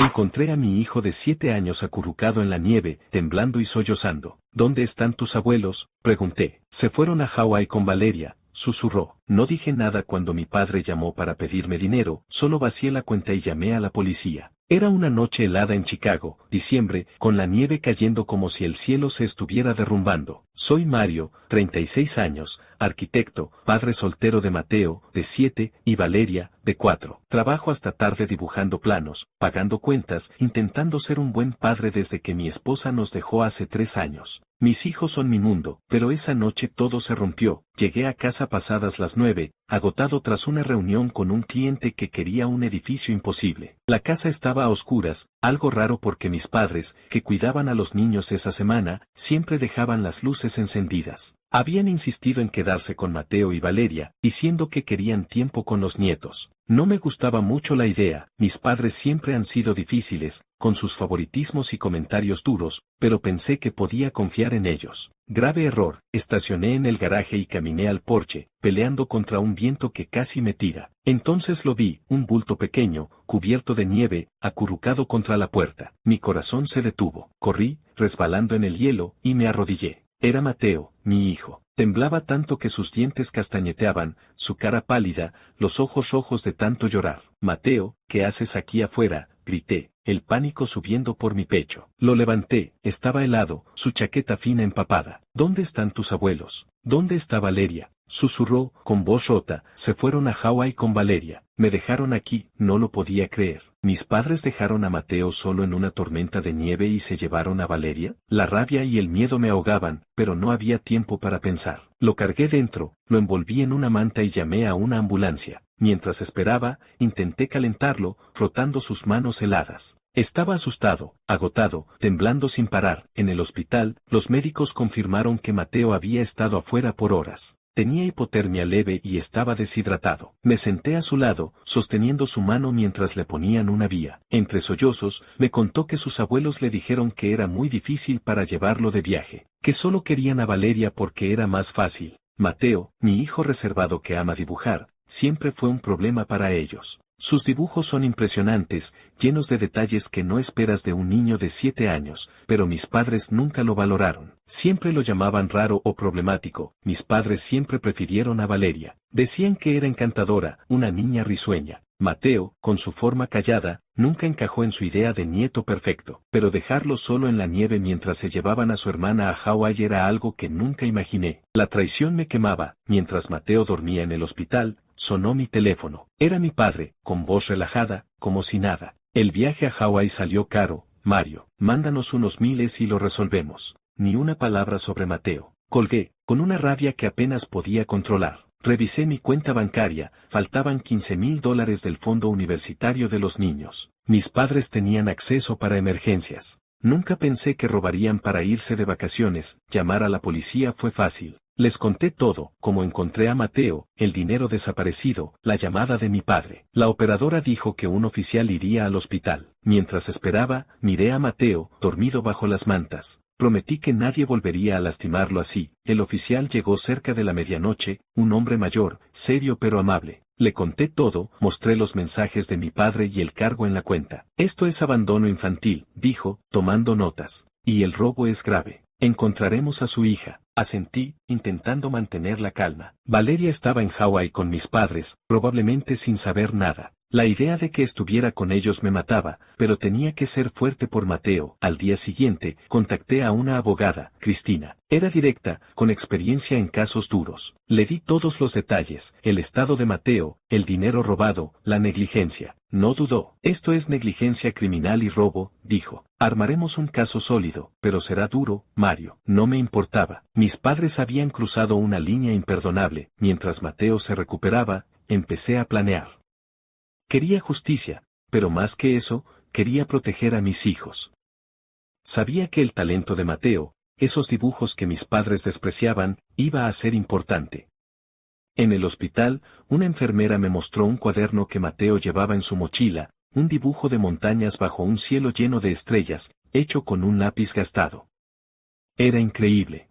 Encontré a mi hijo de 7 años acurrucado en la nieve, temblando y sollozando. ¿Dónde están tus abuelos?, pregunté. Se fueron a Hawái con Valeria, susurró. No dije nada cuando mi padre llamó para pedirme dinero, solo vacié la cuenta y llamé a la policía. Era una noche helada en Chicago, diciembre, con la nieve cayendo como si el cielo se estuviera derrumbando. Soy Mario, 36 años, arquitecto, padre soltero de Mateo, de 7, y Valeria, de 4. Trabajo hasta tarde dibujando planos, pagando cuentas, intentando ser un buen padre desde que mi esposa nos dejó hace 3 años. Mis hijos son mi mundo, pero esa noche todo se rompió. Llegué a casa pasadas las 9, agotado tras una reunión con un cliente que quería un edificio imposible. La casa estaba a oscuras, algo raro porque mis padres, que cuidaban a los niños esa semana, siempre dejaban las luces encendidas. Habían insistido en quedarse con Mateo y Valeria, diciendo que querían tiempo con los nietos. No me gustaba mucho la idea, mis padres siempre han sido difíciles, con sus favoritismos y comentarios duros, pero pensé que podía confiar en ellos. Grave error, estacioné en el garaje y caminé al porche, peleando contra un viento que casi me tira. Entonces lo vi, un bulto pequeño, cubierto de nieve, acurrucado contra la puerta. Mi corazón se detuvo. Corrí, resbalando en el hielo, y me arrodillé. Era Mateo, mi hijo. Temblaba tanto que sus dientes castañeteaban, su cara pálida, los ojos rojos de tanto llorar. Mateo, ¿qué haces aquí afuera?, grité, el pánico subiendo por mi pecho. Lo levanté, estaba helado, su chaqueta fina empapada. ¿Dónde están tus abuelos? ¿Dónde está Valeria?, susurró, con voz rota. Se fueron a Hawái con Valeria. Me dejaron aquí, no lo podía creer. ¿Mis padres dejaron a Mateo solo en una tormenta de nieve y se llevaron a Valeria? La rabia y el miedo me ahogaban, pero no había tiempo para pensar. Lo cargué dentro, lo envolví en una manta y llamé a una ambulancia. Mientras esperaba, intenté calentarlo, frotando sus manos heladas. Estaba asustado, agotado, temblando sin parar. En el hospital, los médicos confirmaron que Mateo había estado afuera por horas. Tenía hipotermia leve y estaba deshidratado. Me senté a su lado, sosteniendo su mano mientras le ponían una vía. Entre sollozos, me contó que sus abuelos le dijeron que era muy difícil para llevarlo de viaje, que solo querían a Valeria porque era más fácil. Mateo, mi hijo reservado que ama dibujar, siempre fue un problema para ellos. Sus dibujos son impresionantes, llenos de detalles que no esperas de un niño de 7 años, pero mis padres nunca lo valoraron. Siempre lo llamaban raro o problemático. Mis padres siempre prefirieron a Valeria. Decían que era encantadora, una niña risueña. Mateo, con su forma callada, nunca encajó en su idea de nieto perfecto. Pero dejarlo solo en la nieve mientras se llevaban a su hermana a Hawái era algo que nunca imaginé. La traición me quemaba. Mientras Mateo dormía en el hospital, sonó mi teléfono. Era mi padre, con voz relajada, como si nada. El viaje a Hawái salió caro, Mario. Mándanos unos miles y lo resolvemos. Ni una palabra sobre Mateo. Colgué, con una rabia que apenas podía controlar. Revisé mi cuenta bancaria, faltaban $15,000 del fondo universitario de los niños. Mis padres tenían acceso para emergencias. Nunca pensé que robarían para irse de vacaciones. Llamar a la policía fue fácil. Les conté todo, como encontré a Mateo, el dinero desaparecido, la llamada de mi padre. La operadora dijo que un oficial iría al hospital. Mientras esperaba, miré a Mateo, dormido bajo las mantas. Prometí que nadie volvería a lastimarlo así. El oficial llegó cerca de la medianoche, un hombre mayor, serio pero amable. Le conté todo, mostré los mensajes de mi padre y el cargo en la cuenta. Esto es abandono infantil, dijo, tomando notas. Y el robo es grave. Encontraremos a su hija. Asentí, intentando mantener la calma. Valeria estaba en Hawái con mis padres, probablemente sin saber nada. La idea de que estuviera con ellos me mataba, pero tenía que ser fuerte por Mateo. Al día siguiente, contacté a una abogada, Cristina. Era directa, con experiencia en casos duros. Le di todos los detalles, el estado de Mateo, el dinero robado, la negligencia. No dudó. Esto es negligencia criminal y robo, dijo. Armaremos un caso sólido, pero será duro, Mario. No me importaba. Mis padres habían cruzado una línea imperdonable. Mientras Mateo se recuperaba, empecé a planear. Quería justicia, pero más que eso, quería proteger a mis hijos. Sabía que el talento de Mateo, esos dibujos que mis padres despreciaban, iba a ser importante. En el hospital, una enfermera me mostró un cuaderno que Mateo llevaba en su mochila, un dibujo de montañas bajo un cielo lleno de estrellas, hecho con un lápiz gastado. Era increíble.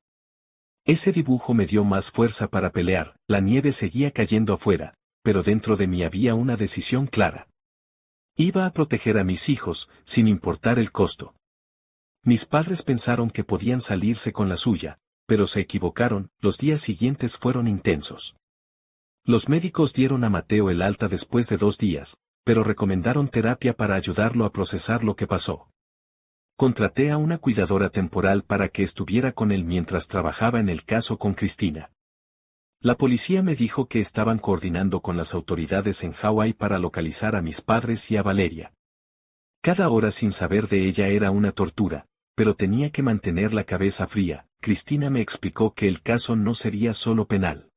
Ese dibujo me dio más fuerza para pelear. La nieve seguía cayendo afuera, pero dentro de mí había una decisión clara. Iba a proteger a mis hijos, sin importar el costo. Mis padres pensaron que podían salirse con la suya, pero se equivocaron. Los días siguientes fueron intensos. Los médicos dieron a Mateo el alta después de 2 días, pero recomendaron terapia para ayudarlo a procesar lo que pasó. Contraté a una cuidadora temporal para que estuviera con él mientras trabajaba en el caso con Cristina. La policía me dijo que estaban coordinando con las autoridades en Hawái para localizar a mis padres y a Valeria. Cada hora sin saber de ella era una tortura, pero tenía que mantener la cabeza fría. Cristina me explicó que el caso no sería solo penal.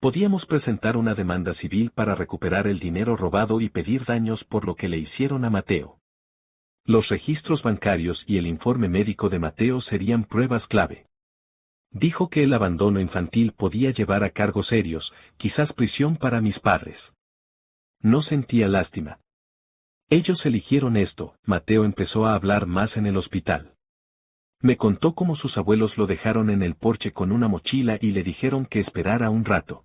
Podíamos presentar una demanda civil para recuperar el dinero robado y pedir daños por lo que le hicieron a Mateo. Los registros bancarios y el informe médico de Mateo serían pruebas clave. Dijo que el abandono infantil podía llevar a cargos serios, quizás prisión para mis padres. No sentía lástima. Ellos eligieron esto. Mateo empezó a hablar más en el hospital. Me contó cómo sus abuelos lo dejaron en el porche con una mochila y le dijeron que esperara un rato.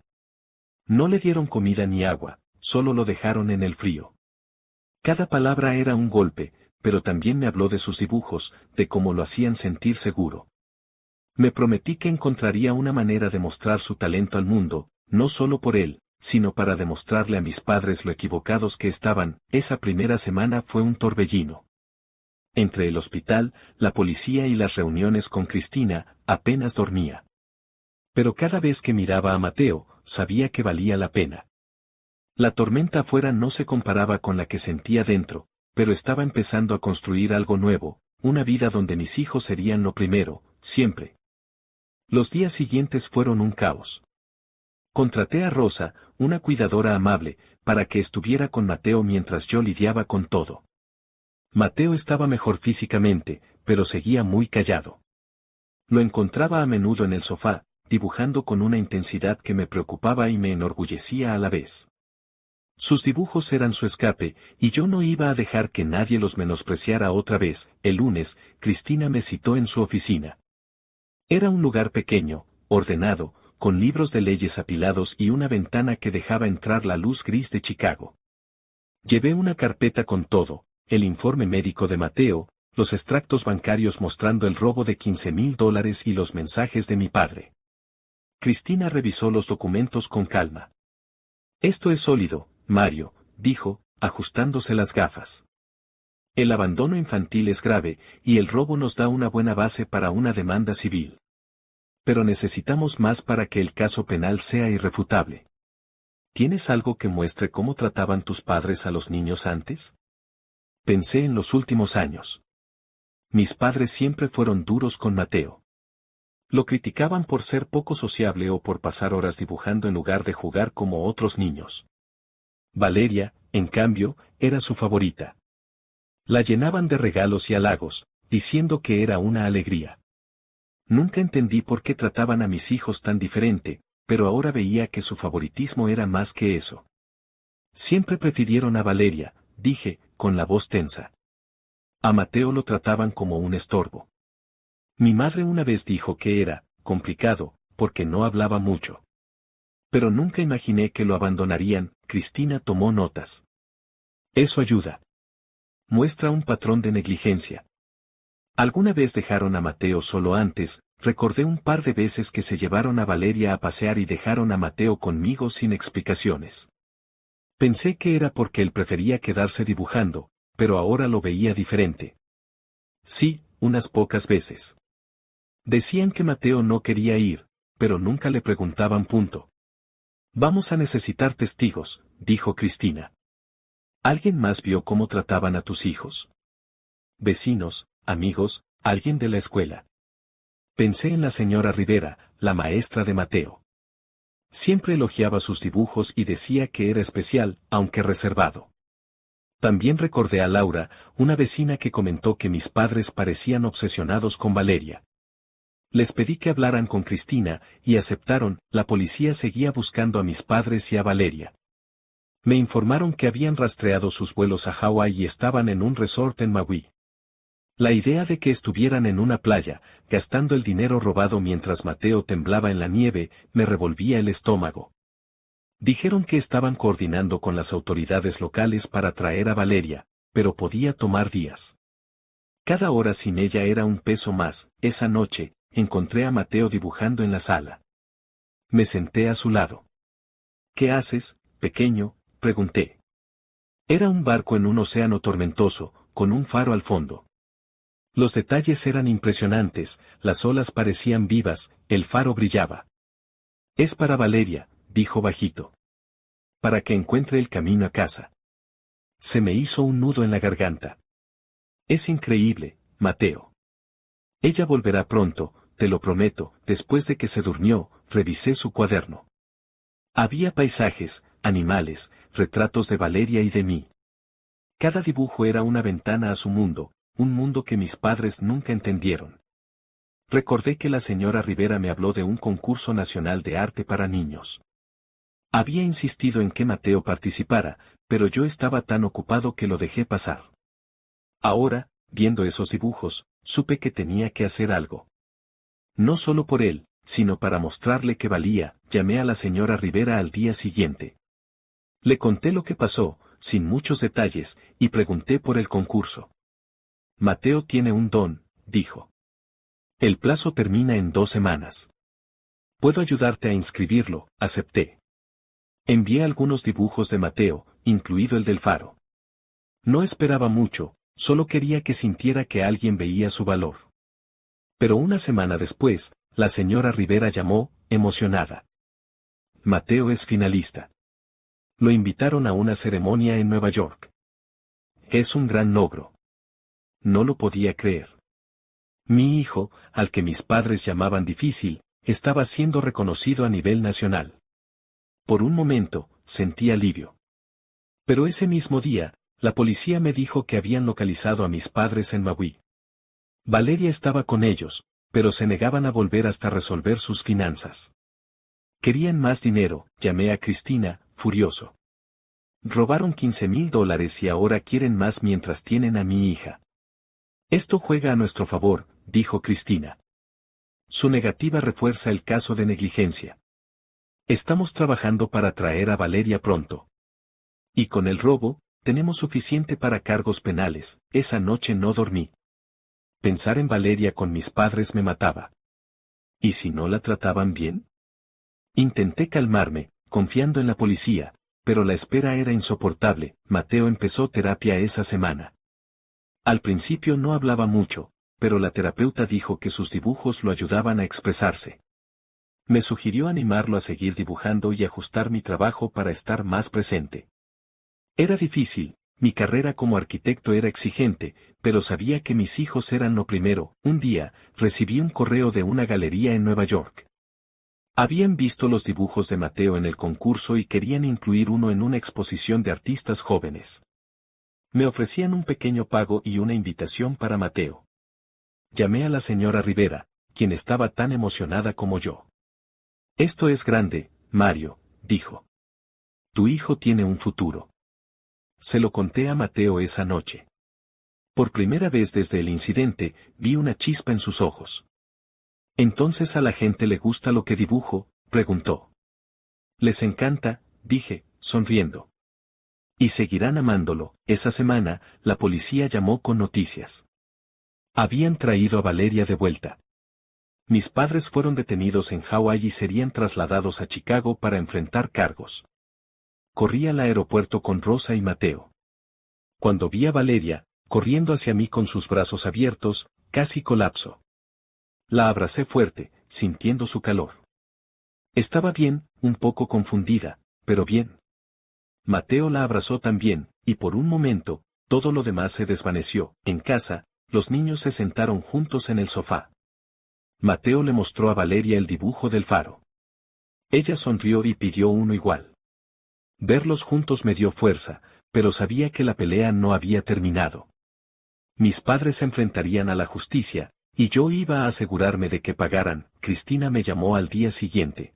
No le dieron comida ni agua, solo lo dejaron en el frío. Cada palabra era un golpe, pero también me habló de sus dibujos, de cómo lo hacían sentir seguro. Me prometí que encontraría una manera de mostrar su talento al mundo, no solo por él, sino para demostrarle a mis padres lo equivocados que estaban. Esa primera semana fue un torbellino. Entre el hospital, la policía y las reuniones con Cristina, apenas dormía. Pero cada vez que miraba a Mateo, sabía que valía la pena. La tormenta afuera no se comparaba con la que sentía dentro, pero estaba empezando a construir algo nuevo, una vida donde mis hijos serían lo primero, siempre. Los días siguientes fueron un caos. Contraté a Rosa, una cuidadora amable, para que estuviera con Mateo mientras yo lidiaba con todo. Mateo estaba mejor físicamente, pero seguía muy callado. Lo encontraba a menudo en el sofá, dibujando con una intensidad que me preocupaba y me enorgullecía a la vez. Sus dibujos eran su escape, y yo no iba a dejar que nadie los menospreciara otra vez. El lunes, Cristina me citó en su oficina. Era un lugar pequeño, ordenado, con libros de leyes apilados y una ventana que dejaba entrar la luz gris de Chicago. Llevé una carpeta con todo, el informe médico de Mateo, los extractos bancarios mostrando el robo de $15,000 y los mensajes de mi padre. Cristina revisó los documentos con calma. Esto es sólido, Mario, dijo, ajustándose las gafas. El abandono infantil es grave, y el robo nos da una buena base para una demanda civil. Pero necesitamos más para que el caso penal sea irrefutable. ¿Tienes algo que muestre cómo trataban tus padres a los niños antes? Pensé en los últimos años. Mis padres siempre fueron duros con Mateo. Lo criticaban por ser poco sociable o por pasar horas dibujando en lugar de jugar como otros niños. Valeria, en cambio, era su favorita. La llenaban de regalos y halagos, diciendo que era una alegría. Nunca entendí por qué trataban a mis hijos tan diferente, pero ahora veía que su favoritismo era más que eso. Siempre prefirieron a Valeria, dije, con la voz tensa. A Mateo lo trataban como un estorbo. Mi madre una vez dijo que era complicado, porque no hablaba mucho. Pero nunca imaginé que lo abandonarían. Cristina tomó notas. Eso ayuda. Muestra un patrón de negligencia. Alguna vez dejaron a Mateo solo antes. Recordé un par de veces que se llevaron a Valeria a pasear y dejaron a Mateo conmigo sin explicaciones. Pensé que era porque él prefería quedarse dibujando, pero ahora lo veía diferente. Sí, unas pocas veces. Decían que Mateo no quería ir, pero nunca le preguntaban. Vamos a necesitar testigos, dijo Cristina. ¿Alguien más vio cómo trataban a tus hijos? Vecinos, amigos, alguien de la escuela. Pensé en la señora Rivera, la maestra de Mateo. Siempre elogiaba sus dibujos y decía que era especial, aunque reservado. También recordé a Laura, una vecina que comentó que mis padres parecían obsesionados con Valeria. Les pedí que hablaran con Cristina, y aceptaron. La policía seguía buscando a mis padres y a Valeria. Me informaron que habían rastreado sus vuelos a Hawái y estaban en un resort en Maui. La idea de que estuvieran en una playa, gastando el dinero robado mientras Mateo temblaba en la nieve, me revolvía el estómago. Dijeron que estaban coordinando con las autoridades locales para traer a Valeria, pero podía tomar días. Cada hora sin ella era un peso más. Esa noche, encontré a Mateo dibujando en la sala. Me senté a su lado. ¿Qué haces, pequeño?, pregunté. Era un barco en un océano tormentoso, con un faro al fondo. Los detalles eran impresionantes, las olas parecían vivas, el faro brillaba. Es para Valeria, dijo bajito. Para que encuentre el camino a casa. Se me hizo un nudo en la garganta. Es increíble, Mateo. Ella volverá pronto, te lo prometo. Después de que se durmió, revisé su cuaderno. Había paisajes, animales, retratos de Valeria y de mí. Cada dibujo era una ventana a su mundo, un mundo que mis padres nunca entendieron. Recordé que la señora Rivera me habló de un concurso nacional de arte para niños. Había insistido en que Mateo participara, pero yo estaba tan ocupado que lo dejé pasar. Ahora, viendo esos dibujos, supe que tenía que hacer algo. No solo por él, sino para mostrarle que valía. Llamé a la señora Rivera al día siguiente. Le conté lo que pasó, sin muchos detalles, y pregunté por el concurso. Mateo tiene un don, dijo. El plazo termina en 2 semanas. Puedo ayudarte a inscribirlo, acepté. Envié algunos dibujos de Mateo, incluido el del faro. No esperaba mucho, solo quería que sintiera que alguien veía su valor. Pero una semana después, la señora Rivera llamó, emocionada. Mateo es finalista. Lo invitaron a una ceremonia en Nueva York. Es un gran logro. No lo podía creer. Mi hijo, al que mis padres llamaban difícil, estaba siendo reconocido a nivel nacional. Por un momento, sentí alivio. Pero ese mismo día, la policía me dijo que habían localizado a mis padres en Maui. Valeria estaba con ellos, pero se negaban a volver hasta resolver sus finanzas. Querían más dinero. Llamé a Cristina, furioso. Robaron $15,000 y ahora quieren más mientras tienen a mi hija. Esto juega a nuestro favor, dijo Cristina. Su negativa refuerza el caso de negligencia. Estamos trabajando para traer a Valeria pronto. Y con el robo, tenemos suficiente para cargos penales. Esa noche no dormí. Pensar en Valeria con mis padres me mataba. ¿Y si no la trataban bien? Intenté calmarme, confiando en la policía, pero la espera era insoportable. Mateo empezó terapia esa semana. Al principio no hablaba mucho, pero la terapeuta dijo que sus dibujos lo ayudaban a expresarse. Me sugirió animarlo a seguir dibujando y ajustar mi trabajo para estar más presente. Era difícil, mi carrera como arquitecto era exigente, pero sabía que mis hijos eran lo primero. Un día, recibí un correo de una galería en Nueva York. Habían visto los dibujos de Mateo en el concurso y querían incluir uno en una exposición de artistas jóvenes. Me ofrecían un pequeño pago y una invitación para Mateo. Llamé a la señora Rivera, quien estaba tan emocionada como yo. Esto es grande, Mario, dijo. Tu hijo tiene un futuro. Se lo conté a Mateo esa noche. Por primera vez desde el incidente, vi una chispa en sus ojos. ¿Entonces a la gente le gusta lo que dibujo?, preguntó. Les encanta, dije, sonriendo. Y seguirán amándolo. Esa semana, la policía llamó con noticias. Habían traído a Valeria de vuelta. Mis padres fueron detenidos en Hawái y serían trasladados a Chicago para enfrentar cargos. Corrí al aeropuerto con Rosa y Mateo. Cuando vi a Valeria, corriendo hacia mí con sus brazos abiertos, casi colapso. La abracé fuerte, sintiendo su calor. Estaba bien, un poco confundida, pero bien. Mateo la abrazó también, y por un momento, todo lo demás se desvaneció. En casa, los niños se sentaron juntos en el sofá. Mateo le mostró a Valeria el dibujo del faro. Ella sonrió y pidió uno igual. Verlos juntos me dio fuerza, pero sabía que la pelea no había terminado. Mis padres se enfrentarían a la justicia, y yo iba a asegurarme de que pagaran. Cristina me llamó al día siguiente.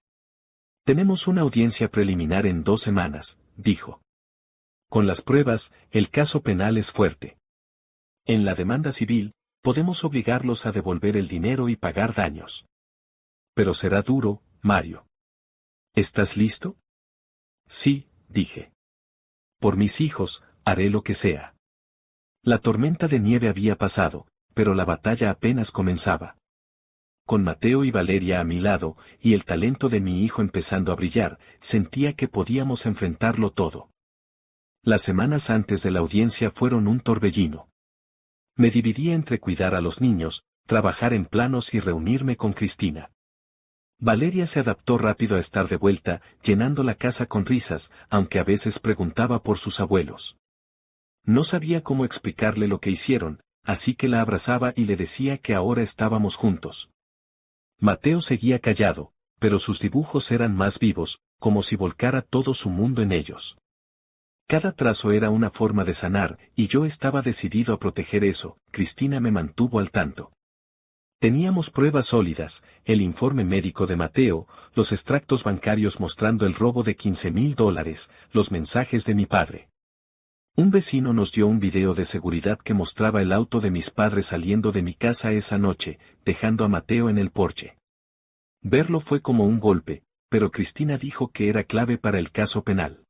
Tenemos una audiencia preliminar en 2 semanas, dijo. Con las pruebas, el caso penal es fuerte. En la demanda civil, podemos obligarlos a devolver el dinero y pagar daños. Pero será duro, Mario. ¿Estás listo? dije. Por mis hijos, haré lo que sea. La tormenta de nieve había pasado, pero la batalla apenas comenzaba. Con Mateo y Valeria a mi lado, y el talento de mi hijo empezando a brillar, sentía que podíamos enfrentarlo todo. Las semanas antes de la audiencia fueron un torbellino. Me dividía entre cuidar a los niños, trabajar en planos y reunirme con Cristina. Valeria se adaptó rápido a estar de vuelta, llenando la casa con risas, aunque a veces preguntaba por sus abuelos. No sabía cómo explicarle lo que hicieron, así que la abrazaba y le decía que ahora estábamos juntos. Mateo seguía callado, pero sus dibujos eran más vivos, como si volcara todo su mundo en ellos. Cada trazo era una forma de sanar, y yo estaba decidido a proteger eso. Cristina me mantuvo al tanto. Teníamos pruebas sólidas, el informe médico de Mateo, los extractos bancarios mostrando el robo de $15,000, los mensajes de mi padre. Un vecino nos dio un video de seguridad que mostraba el auto de mis padres saliendo de mi casa esa noche, dejando a Mateo en el porche. Verlo fue como un golpe, pero Cristina dijo que era clave para el caso penal.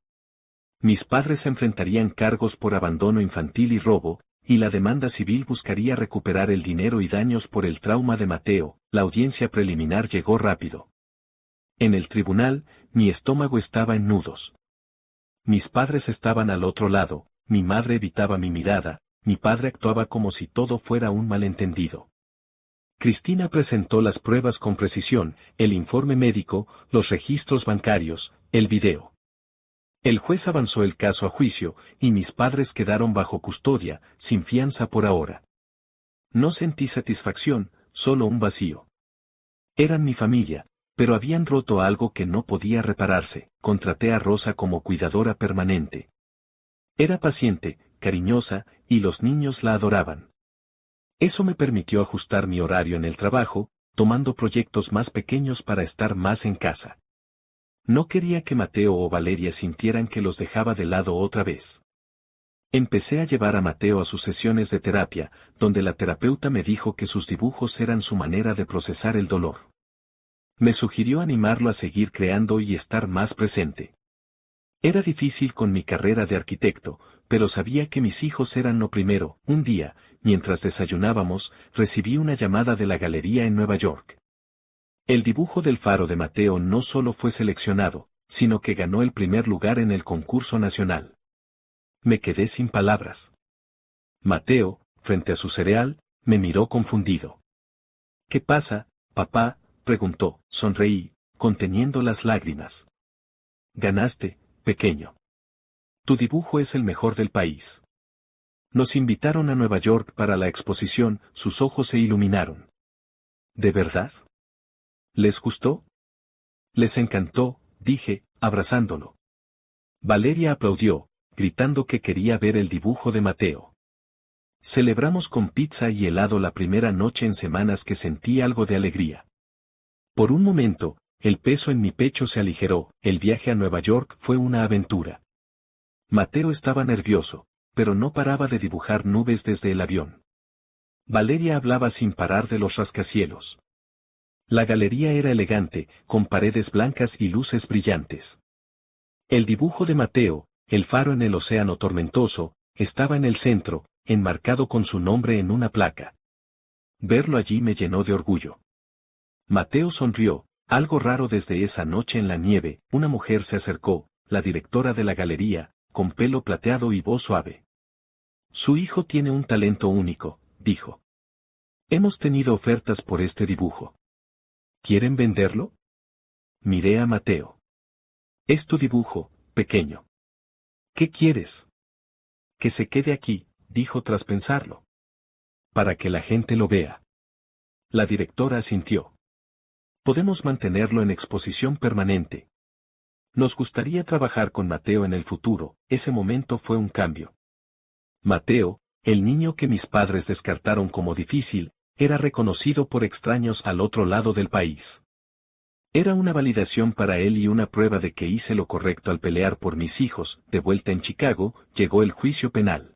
Mis padres enfrentarían cargos por abandono infantil y robo, y la demanda civil buscaría recuperar el dinero y daños por el trauma de Mateo. La audiencia preliminar llegó rápido. En el tribunal, mi estómago estaba en nudos. Mis padres estaban al otro lado, mi madre evitaba mi mirada, mi padre actuaba como si todo fuera un malentendido. Cristina presentó las pruebas con precisión, el informe médico, los registros bancarios, el video. El juez avanzó el caso a juicio, y mis padres quedaron bajo custodia, sin fianza por ahora. No sentí satisfacción, solo un vacío. Eran mi familia, pero habían roto algo que no podía repararse. Contraté a Rosa como cuidadora permanente. Era paciente, cariñosa, y los niños la adoraban. Eso me permitió ajustar mi horario en el trabajo, tomando proyectos más pequeños para estar más en casa. No quería que Mateo o Valeria sintieran que los dejaba de lado otra vez. Empecé a llevar a Mateo a sus sesiones de terapia, donde la terapeuta me dijo que sus dibujos eran su manera de procesar el dolor. Me sugirió animarlo a seguir creando y estar más presente. Era difícil con mi carrera de arquitecto, pero sabía que mis hijos eran lo primero. Un día, mientras desayunábamos, recibí una llamada de la galería en Nueva York. El dibujo del faro de Mateo no solo fue seleccionado, sino que ganó el primer lugar en el concurso nacional. Me quedé sin palabras. Mateo, frente a su cereal, me miró confundido. ¿Qué pasa, papá?, preguntó. Sonreí, conteniendo las lágrimas. Ganaste, pequeño. Tu dibujo es el mejor del país. Nos invitaron a Nueva York para la exposición, sus ojos se iluminaron. ¿De verdad? ¿Les gustó? Les encantó, dije, abrazándolo. Valeria aplaudió, gritando que quería ver el dibujo de Mateo. Celebramos con pizza y helado la primera noche en semanas que sentí algo de alegría. Por un momento, el peso en mi pecho se aligeró. El viaje a Nueva York fue una aventura. Mateo estaba nervioso, pero no paraba de dibujar nubes desde el avión. Valeria hablaba sin parar de los rascacielos. La galería era elegante, con paredes blancas y luces brillantes. El dibujo de Mateo, el faro en el océano tormentoso, estaba en el centro, enmarcado con su nombre en una placa. Verlo allí me llenó de orgullo. Mateo sonrió, algo raro desde esa noche en la nieve. Una mujer se acercó, la directora de la galería, con pelo plateado y voz suave. Su hijo tiene un talento único, dijo. Hemos tenido ofertas por este dibujo. ¿Quieren venderlo? Miré a Mateo. Es tu dibujo, pequeño. ¿Qué quieres? Que se quede aquí, dijo tras pensarlo. Para que la gente lo vea. La directora asintió. Podemos mantenerlo en exposición permanente. Nos gustaría trabajar con Mateo en el futuro. Ese momento fue un cambio. Mateo, el niño que mis padres descartaron como difícil, era reconocido por extraños al otro lado del país. Era una validación para él y una prueba de que hice lo correcto al pelear por mis hijos. De vuelta en Chicago, llegó el juicio penal.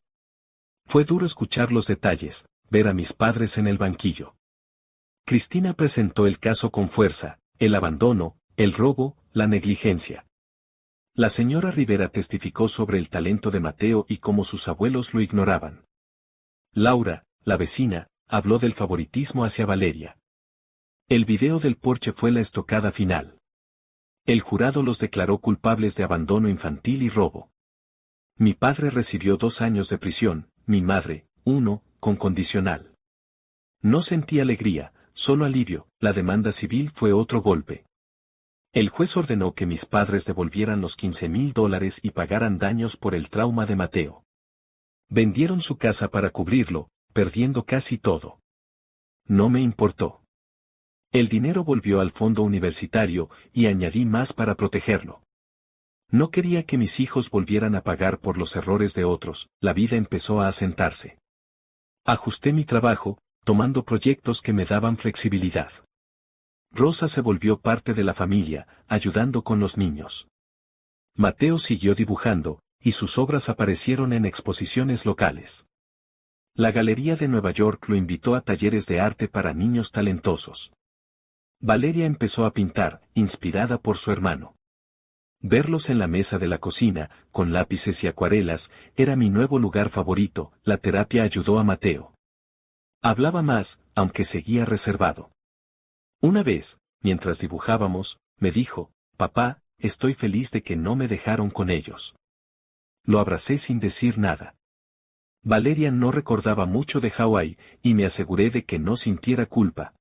Fue duro escuchar los detalles, ver a mis padres en el banquillo. Cristina presentó el caso con fuerza, el abandono, el robo, la negligencia. La señora Rivera testificó sobre el talento de Mateo y cómo sus abuelos lo ignoraban. Laura, la vecina, habló del favoritismo hacia Valeria. El video del porche fue la estocada final. El jurado los declaró culpables de abandono infantil y robo. Mi padre recibió 2 años de prisión, mi madre, 1, con condicional. No sentí alegría, solo alivio, la demanda civil fue otro golpe. El juez ordenó que mis padres devolvieran los $15,000 y pagaran daños por el trauma de Mateo. Vendieron su casa para cubrirlo, perdiendo casi todo. No me importó. El dinero volvió al fondo universitario y añadí más para protegerlo. No quería que mis hijos volvieran a pagar por los errores de otros, la vida empezó a asentarse. Ajusté mi trabajo, tomando proyectos que me daban flexibilidad. Rosa se volvió parte de la familia, ayudando con los niños. Mateo siguió dibujando, y sus obras aparecieron en exposiciones locales. La Galería de Nueva York lo invitó a talleres de arte para niños talentosos. Valeria empezó a pintar, inspirada por su hermano. Verlos en la mesa de la cocina, con lápices y acuarelas, era mi nuevo lugar favorito. La terapia ayudó a Mateo. Hablaba más, aunque seguía reservado. Una vez, mientras dibujábamos, me dijo, «Papá, estoy feliz de que no me dejaron con ellos». Lo abracé sin decir nada. Valeria no recordaba mucho de Hawái, y me aseguré de que no sintiera culpa.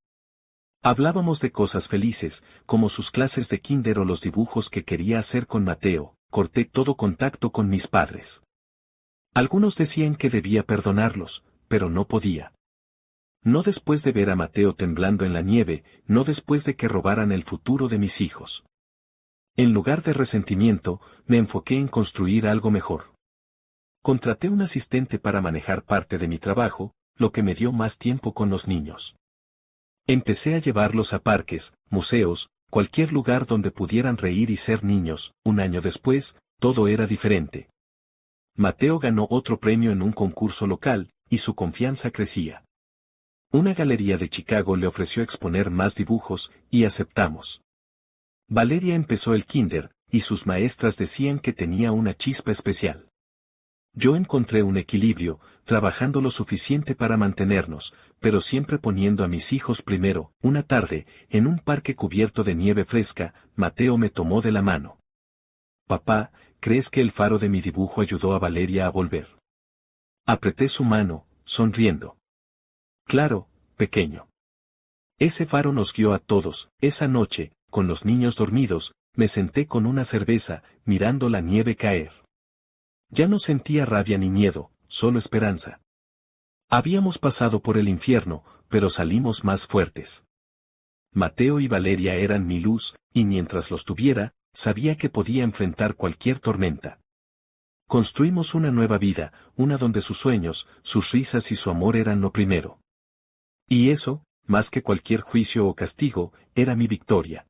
Hablábamos de cosas felices, como sus clases de kinder o los dibujos que quería hacer con Mateo. Corté todo contacto con mis padres. Algunos decían que debía perdonarlos, pero no podía. No después de ver a Mateo temblando en la nieve, no después de que robaran el futuro de mis hijos. En lugar de resentimiento, me enfoqué en construir algo mejor. Contraté un asistente para manejar parte de mi trabajo, lo que me dio más tiempo con los niños. Empecé a llevarlos a parques, museos, cualquier lugar donde pudieran reír y ser niños. 1 año después, todo era diferente. Mateo ganó otro premio en un concurso local, y su confianza crecía. Una galería de Chicago le ofreció exponer más dibujos, y aceptamos. Valeria empezó el kinder, y sus maestras decían que tenía una chispa especial. Yo encontré un equilibrio, trabajando lo suficiente para mantenernos, pero siempre poniendo a mis hijos primero. Una tarde, en un parque cubierto de nieve fresca, Mateo me tomó de la mano. «Papá, ¿crees que el faro de mi dibujo ayudó a Valeria a volver?» Apreté su mano, sonriendo. «Claro, pequeño. Ese faro nos guió a todos». Esa noche, con los niños dormidos, me senté con una cerveza, mirando la nieve caer. Ya no sentía rabia ni miedo, solo esperanza. Habíamos pasado por el infierno, pero salimos más fuertes. Mateo y Valeria eran mi luz, y mientras los tuviera, sabía que podía enfrentar cualquier tormenta. Construimos una nueva vida, una donde sus sueños, sus risas y su amor eran lo primero. Y eso, más que cualquier juicio o castigo, era mi victoria.